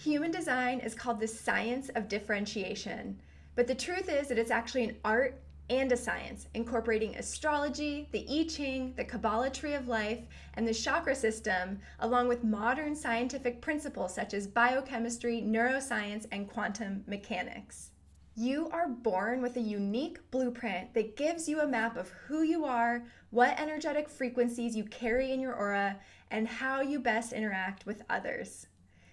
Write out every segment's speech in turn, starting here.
Human design is called the science of differentiation, but the truth is that it's actually an art and a science, incorporating astrology, the I Ching, the Kabbalah tree of life, and the chakra system, along with modern scientific principles such as biochemistry, neuroscience, and quantum mechanics. You are born with a unique blueprint that gives you a map of who you are, what energetic frequencies you carry in your aura, and how you best interact with others.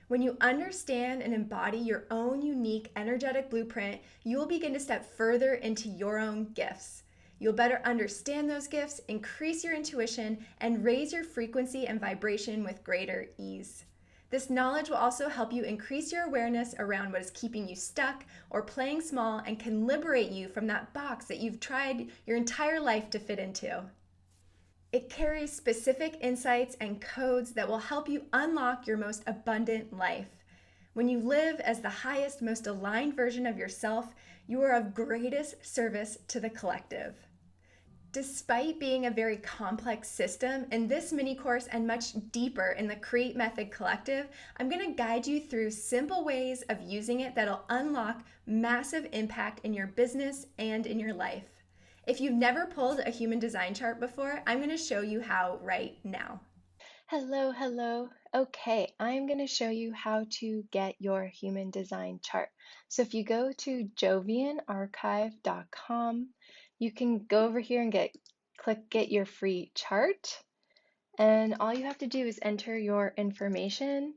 When you understand and embody your own unique energetic blueprint, you will begin to step further into your own gifts. You'll better understand those gifts, increase your intuition, and raise your frequency and vibration with greater ease. This knowledge will also help you increase your awareness around what is keeping you stuck or playing small and can liberate you from that box that you've tried your entire life to fit into. It carries specific insights and codes that will help you unlock your most abundant life. When you live as the highest, most aligned version of yourself, you are of greatest service to the collective. Despite being a very complex system, in this mini course and much deeper in the Create Method Collective, I'm going to guide you through simple ways of using it that'll unlock massive impact in your business and in your life. If you've never pulled a human design chart before, I'm going to show you how right now. Hello. Okay, I'm going to show you how to get your human design chart. So if you go to jovianarchive.com, you can go over here and click get your free chart. And all you have to do is enter your information.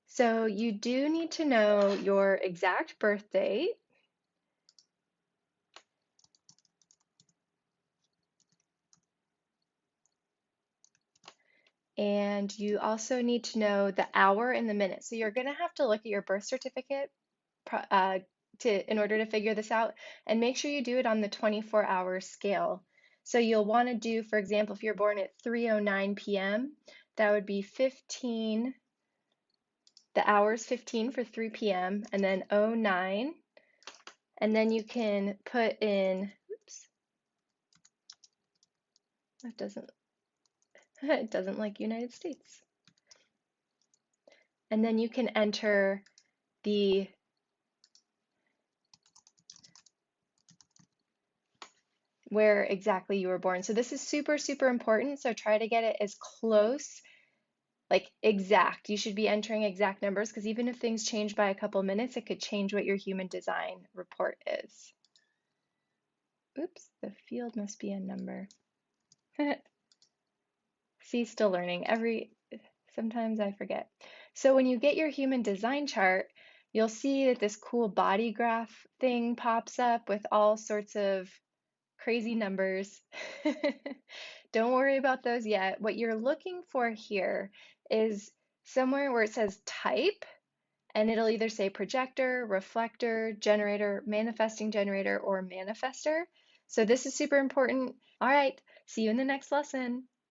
So you do need to know your exact birth date. And you also need to know the hour and the minute. So you're going to have to look at your birth certificate in order to figure this out, and make sure you do it on the 24-hour scale. So you'll want to do, for example, if you're born at 3:09 p.m., that would be 15, the hours 15 for 3 p.m., and then 09, and then you can put in, oops, that doesn't, it doesn't like United States. And then you can enter the where exactly you were born. So this is super, super important. So try to get it as close, like exact. You should be entering exact numbers because even if things change by a couple minutes, it could change what your human design report is. Oops, the field must be a number. See, still learning. Sometimes I forget. So when you get your human design chart, you'll see that this cool body graph thing pops up with all sorts of crazy numbers. Don't worry about those yet. What you're looking for here is somewhere where it says type, and it'll either say projector, reflector, generator, manifesting generator, or manifester. So this is super important. All right, see you in the next lesson.